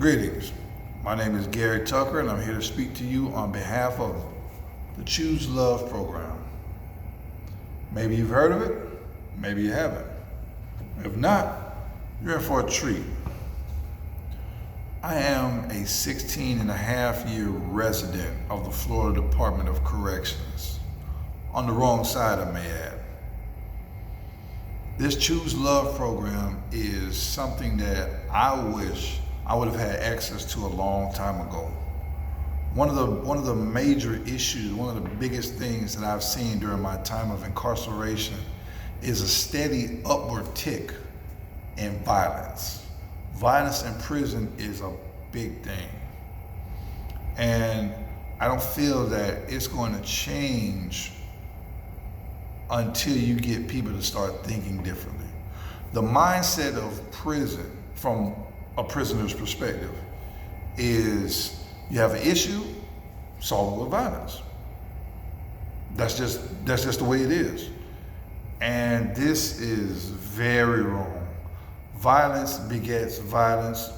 Greetings. My name is Garry Tucker, and I'm here to speak to you on behalf of the Choose Love program. Maybe you've heard of it, maybe you haven't. If not, you're in for a treat. I am a 16-and-a-half-year resident of the Florida Department of Corrections. On the wrong side, I may add. This Choose Love program is something that I wish I would have had access to a long time ago. One of the major issues, one of the biggest things that I've seen during my time of incarceration is a steady upward tick in violence. Violence in prison is a big thing. And I don't feel that it's going to change until you get people to start thinking differently. The mindset of prison, from a prisoner's perspective, is you have an issue, solve it with violence. That's just the way it is. And this is very wrong. Violence begets violence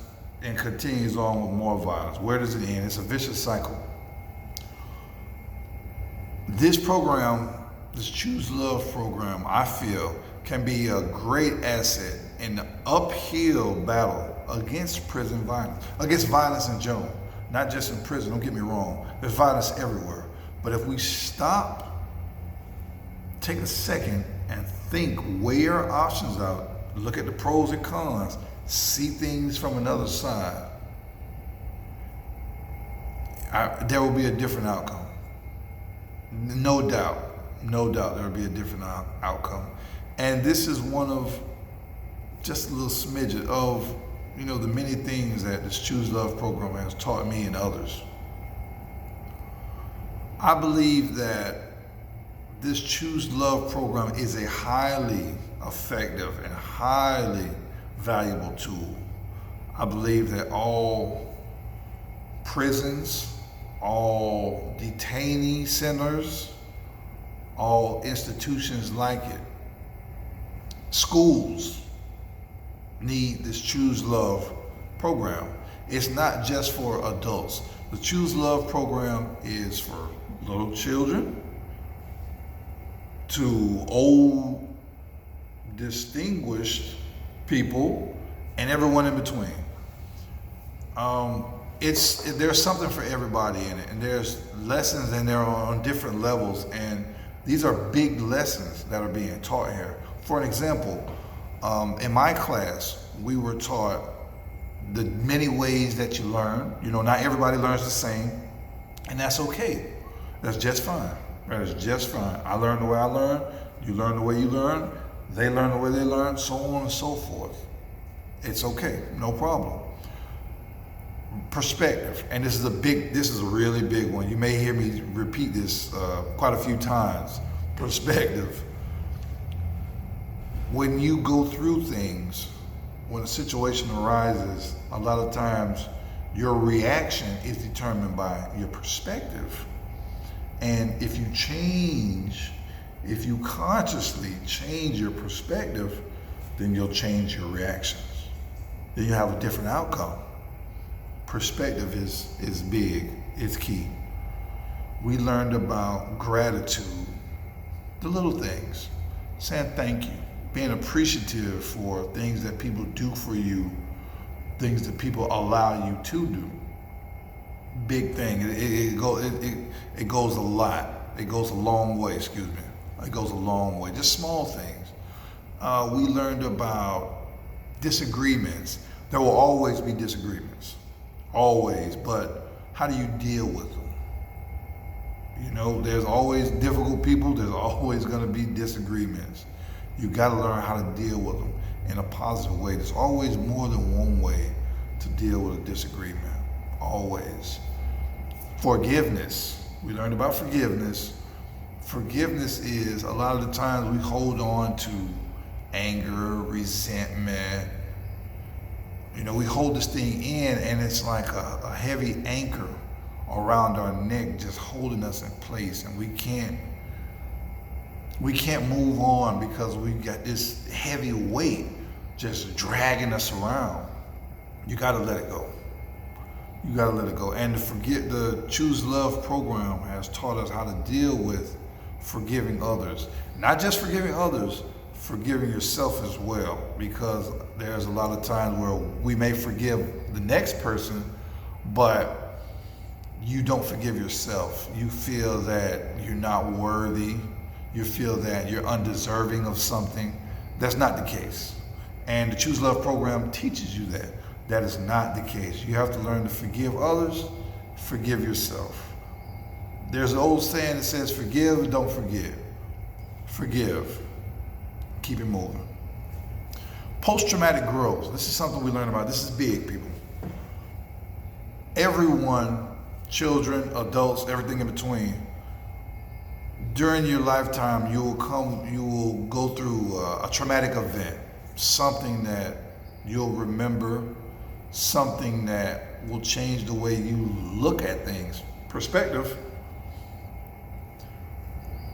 and continues on with more violence. Where does it end? It's a vicious cycle. This program, this Choose Love program, I feel, can be a great asset in the uphill battle against prison violence, against violence in general, not just in prison, don't get me wrong. There's violence everywhere. But if we stop, take a second and think, weigh our options out, look at the pros and cons, see things from another side, there will be a different outcome. No doubt there will be a different outcome. And this is one of just a little smidget of, the many things that this Choose Love program has taught me and others. I believe that this Choose Love program is a highly effective and highly valuable tool. I believe that all prisons, all detainee centers, all institutions like it, schools need this Choose Love program. It's not just for adults. The Choose Love program is for little children to old, distinguished people, and everyone in between. There's something for everybody in it, and there's lessons in there on different levels, and these are big lessons that are being taught here. For an example, in my class, we were taught the many ways that you learn. Not everybody learns the same, and that's okay. That's just fine. That is just fine. I learn the way I learn, you learn the way you learn, they learn the way they learn, so on and so forth. It's okay, no problem. Perspective, and this is a really big one. You may hear me repeat this quite a few times. Perspective. When you go through things, when a situation arises, a lot of times your reaction is determined by your perspective. And if you consciously change your perspective, then you'll change your reactions. Then you have a different outcome. Perspective is big, it's key. We learned about gratitude, the little things, saying thank you, being appreciative for things that people do for you, things that people allow you to do. Big thing. It goes a lot. It goes a long way, excuse me. It goes a long way. Just small things. We learned about disagreements. There will always be disagreements. Always. But how do you deal with them? There's always difficult people. There's always going to be disagreements. You got to learn how to deal with them in a positive way. There's always more than one way to deal with a disagreement. Always. Forgiveness. We learned about forgiveness. Forgiveness is, a lot of the times we hold on to anger, resentment. We hold this thing in, and it's like a heavy anchor around our neck, just holding us in place, and we can't move on because we got this heavy weight just dragging us around. You got to let it go. You gotta let it go. And the Choose Love program has taught us how to deal with forgiving others. Not just forgiving others, forgiving yourself as well. Because there's a lot of times where we may forgive the next person, but you don't forgive yourself. You feel that you're not worthy. You feel that you're undeserving of something. That's not the case. And the Choose Love program teaches you that. That is not the case. You have to learn to forgive others, forgive yourself. There's an old saying that says, forgive, don't forget. Forgive. Keep it moving. Post-traumatic growth. This is something we learn about. This is big, people. Everyone, children, adults, everything in between, during your lifetime, you will go through a traumatic event, something that you'll remember, something that will change the way you look at things. Perspective.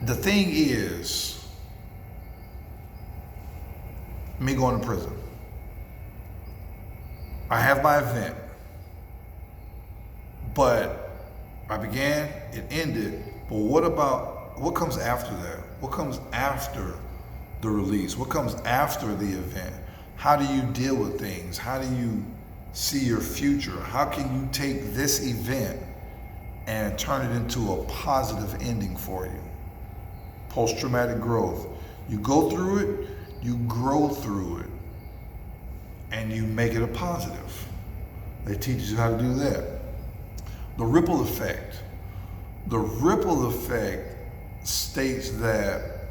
The thing is, me going to prison. I have my event, but I began, it ended, but what comes after that? What comes after the release? What comes after the event? How do you deal with things? How do you see your future? How can you take this event and turn it into a positive ending for you? Post-traumatic growth. You go through it, you grow through it, and you make it a positive. They teach you how to do that. The ripple effect. The ripple effect states that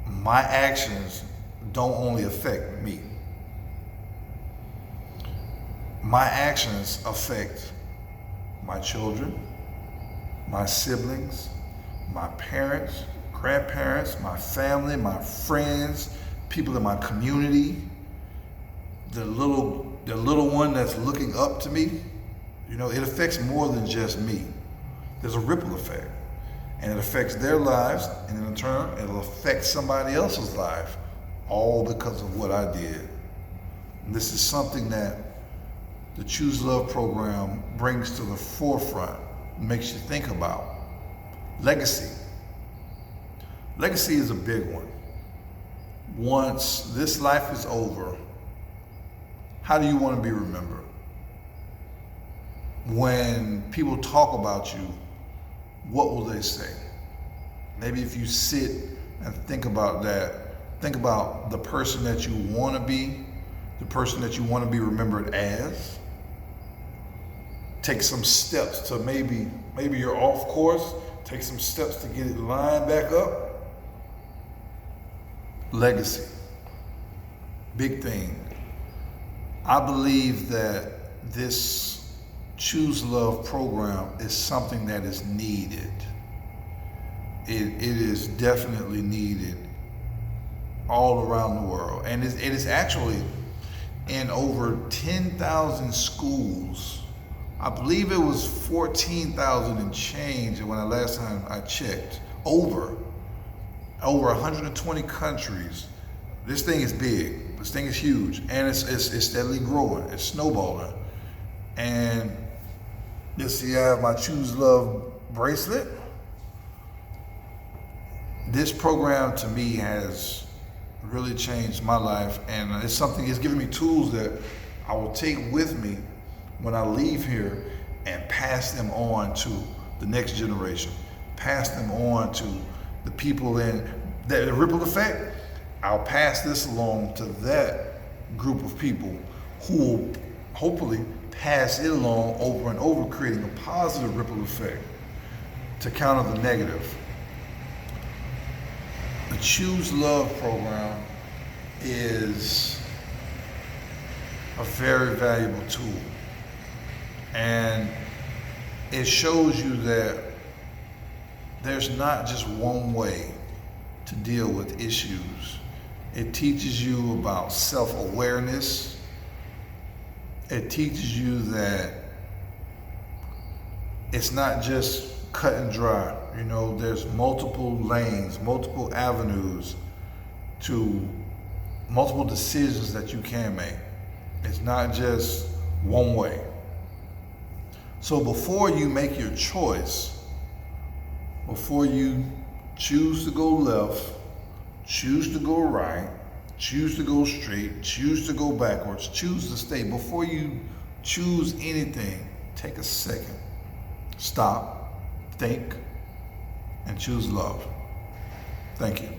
my actions don't only affect me. My actions affect my children, my siblings, my parents, grandparents, my family, my friends, people in my community, the little one that's looking up to me. You know, it affects more than just me. There's a ripple effect, and it affects their lives, and in turn, it'll affect somebody else's life, all because of what I did. And this is something that the Choose Love program brings to the forefront, makes you think about. Legacy. Legacy is a big one. Once this life is over, how do you want to be remembered? When people talk about you, what will they say? Maybe if you sit and think about that, think about the person that you want to be, the person that you want to be remembered as. Take some steps to maybe you're off course, take some steps to get it lined back up. Legacy. Big thing. I believe that this Choose Love program is something that is needed. It is definitely needed all around the world. And it is actually in over 10,000 schools. I believe it was 14,000 and change when the last time I checked. Over 120 countries. This thing is big. This thing is huge, and it's steadily growing. It's snowballing. And you see, I have my Choose Love bracelet. This program to me has really changed my life, and it's giving me tools that I will take with me when I leave here and pass them on to the next generation, pass them on to the people in the ripple effect. I'll pass this along to that group of people who will hopefully pass it along over and over, creating a positive ripple effect to counter the negative. The Choose Love program is a very valuable tool. And it shows you that there's not just one way to deal with issues. It teaches you about self-awareness. It teaches you that it's not just cut and dry. You know, there's multiple lanes, multiple avenues to multiple decisions that you can make. It's not just one way. So before you make your choice, before you choose to go left, choose to go right, choose to go straight, choose to go backwards, choose to stay, before you choose anything, take a second. Stop, think, and choose love. Thank you.